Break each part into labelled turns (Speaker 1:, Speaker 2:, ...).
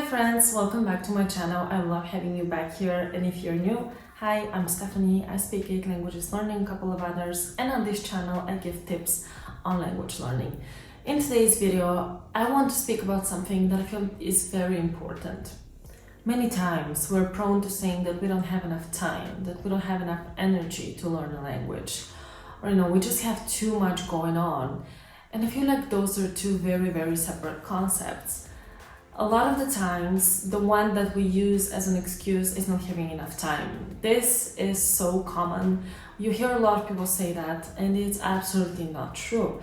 Speaker 1: friends, welcome back to my channel. I love having you back here, and if you're new, hi, I'm Stephanie. I speak 8 languages, learning a couple of others, and on this channel I give tips on language learning. In today's video, I want to speak about something that I feel is very important. Many times we're prone to saying that we don't have enough time, that we don't have enough energy to learn a language, or we just have too much going on. And I feel like those are two very separate concepts. A lot of the times, the one that we use as an excuse is not having enough time. This is so common. You hear a lot of people say that, and it's absolutely not true.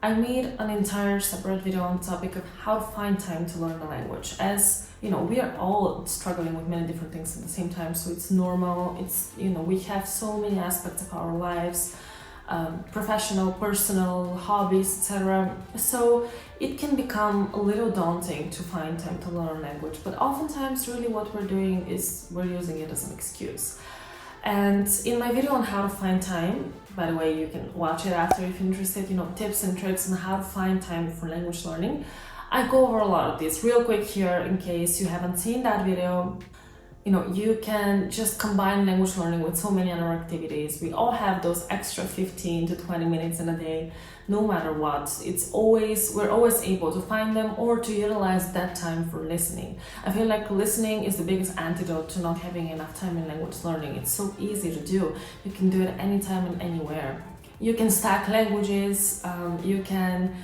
Speaker 1: I made an entire separate video on the topic of how to find time to learn a language. As we are all struggling with many different things at the same time, so it's normal. It's we have so many aspects of our lives. Professional, personal, hobbies, etc. So it can become a little daunting to find time to learn a language, but oftentimes really what we're doing is we're using it as an excuse. And in my video on how to find time, by the way, you can watch it after if you're interested, tips and tricks on how to find time for language learning. I go over a lot of this real quick here in case you haven't seen that video. You can just combine language learning with so many other activities. We all have those extra 15 to 20 minutes in a day, no matter what. We're always able to find them or to utilize that time for listening. I feel like listening is the biggest antidote to not having enough time in language learning. It's so easy to do. You can do it anytime and anywhere. You can stack languages, you can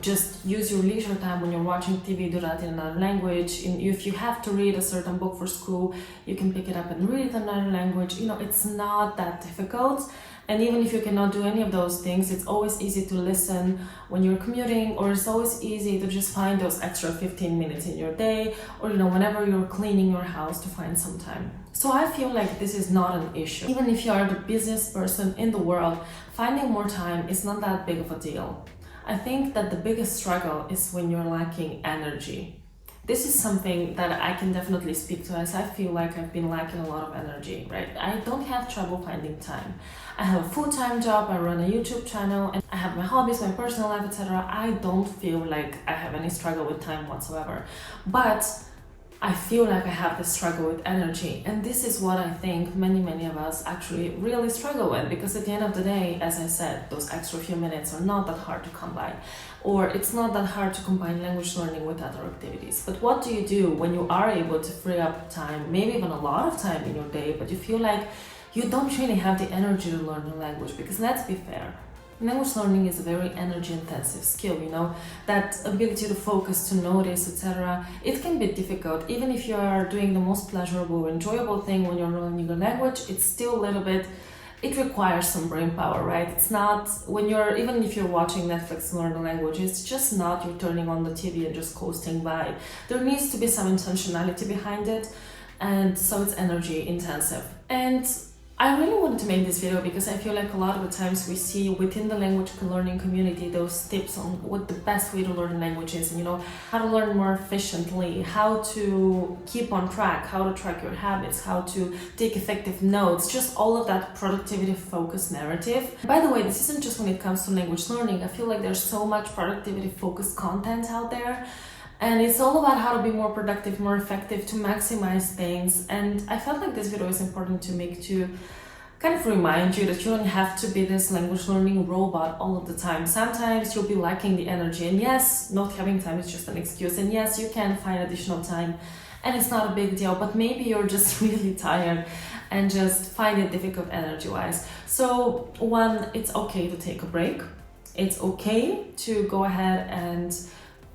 Speaker 1: just use your leisure time when you're watching TV, do that in another language. If you have to read a certain book for school, you can pick it up and read it in another language. It's not that difficult. And even if you cannot do any of those things, it's always easy to listen when you're commuting, or it's always easy to just find those extra 15 minutes in your day, or whenever you're cleaning your house to find some time. So I feel like this is not an issue. Even if you are the busiest person in the world, finding more time is not that big of a deal. I think that the biggest struggle is when you're lacking energy. This is something that I can definitely speak to, as I feel like I've been lacking a lot of energy, right? I don't have trouble finding time. I have a full-time job, I run a YouTube channel, and I have my hobbies, my personal life, etc. I don't feel like I have any struggle with time whatsoever. But I feel like I have this struggle with energy, and this is what I think many of us actually really struggle with, because at the end of the day, as I said, those extra few minutes are not that hard to come by, or it's not that hard to combine language learning with other activities. But what do you do when you are able to free up time, maybe even a lot of time in your day, but you feel like you don't really have the energy to learn the language? Because let's be fair, language learning is a very energy-intensive skill, that ability to focus, to notice, etc. It can be difficult. Even if you are doing the most pleasurable, enjoyable thing when you're learning a language, it's still a little bit, it requires some brain power, right? It's not, even if you're watching Netflix and learn a language, it's just not you're turning on the TV and just coasting by. There needs to be some intentionality behind it, and so it's energy-intensive. And I really wanted to make this video because I feel like a lot of the times we see within the language learning community those tips on what the best way to learn a language is, and how to learn more efficiently, how to keep on track, how to track your habits, how to take effective notes, just all of that productivity focused narrative. By the way, this isn't just when it comes to language learning. I feel like there's so much productivity focused content out there. And it's all about how to be more productive, more effective, to maximize things. And I felt like this video is important to make, to kind of remind you that you don't have to be this language learning robot all of the time. Sometimes you'll be lacking the energy. And yes, not having time is just an excuse. And yes, you can find additional time, and it's not a big deal. But maybe you're just really tired and just find it difficult energy-wise. So one, it's okay to take a break. It's okay to go ahead and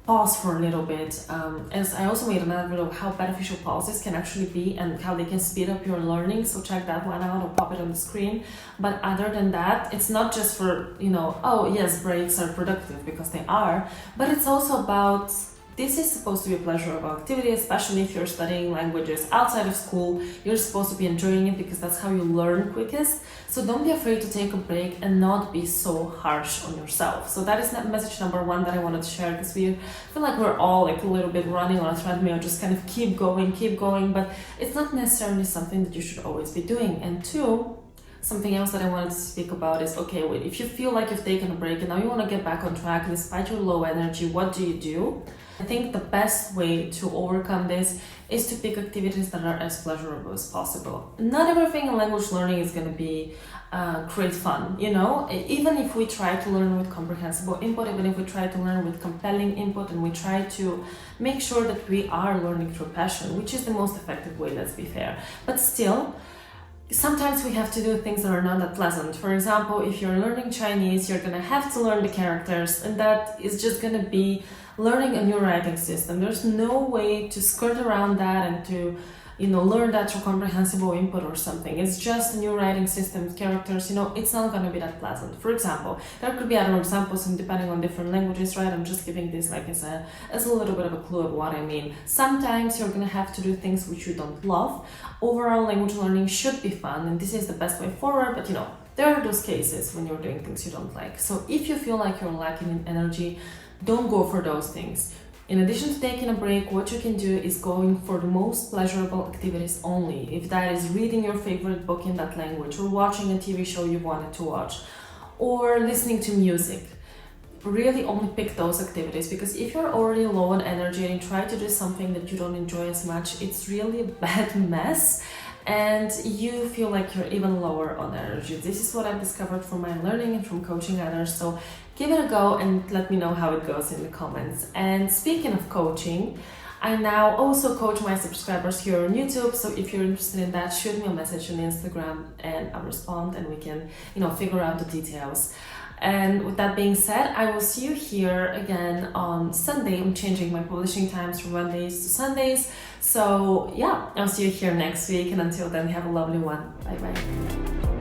Speaker 1: pause for a little bit, as I also made another video of how beneficial pauses can actually be and how they can speed up your learning, so check that one out. I'll pop it on the screen. But other than that, it's not just for, oh yes, breaks are productive, because they are, but it's also about, this is supposed to be a pleasurable activity, especially if you're studying languages outside of school. You're supposed to be enjoying it because that's how you learn quickest. So don't be afraid to take a break and not be so harsh on yourself. So that is message number one that I wanted to share, because we feel like we're all like a little bit running on a treadmill, just kind of keep going, but it's not necessarily something that you should always be doing. And two, Something else that I wanted to speak about is, okay, wait, if you feel like you've taken a break and now you want to get back on track despite your low energy, what do? I think the best way to overcome this is to pick activities that are as pleasurable as possible. Not everything in language learning is going to be great fun, you know? Even if we try to learn with comprehensible input, even if we try to learn with compelling input, and we try to make sure that we are learning through passion, which is the most effective way, let's be fair. But still, sometimes we have to do things that are not that pleasant. For example, if you're learning Chinese, you're gonna have to learn the characters, and that is just gonna be learning a new writing system. There's no way to skirt around that and to, you know, learn that through comprehensible input or something. It's just a new writing system, characters, you know, it's not gonna be that pleasant. For example, there could be other examples and depending on different languages, right? I'm just giving this like as a little bit of a clue of what I mean. Sometimes you're gonna have to do things which you don't love. Overall, language learning should be fun, and this is the best way forward, but you know, there are those cases when you're doing things you don't like. So if you feel like you're lacking in energy, don't go for those things. In addition to taking a break, what you can do is going for the most pleasurable activities only. If that is reading your favorite book in that language, or watching a TV show you wanted to watch, or listening to music. Really only pick those activities, because if you're already low on energy and try to do something that you don't enjoy as much, it's really a bad mess and you feel like you're even lower on energy. This is what I've discovered from my learning and from coaching others. So give it a go and let me know how it goes in the comments. And speaking of coaching, I now also coach my subscribers here on YouTube. So if you're interested in that, shoot me a message on Instagram and I'll respond and we can, you know, figure out the details. And with that being said, I will see you here again on Sunday. I'm changing my publishing times from Mondays to Sundays. So yeah, I'll see you here next week. And until then, have a lovely one. Bye bye.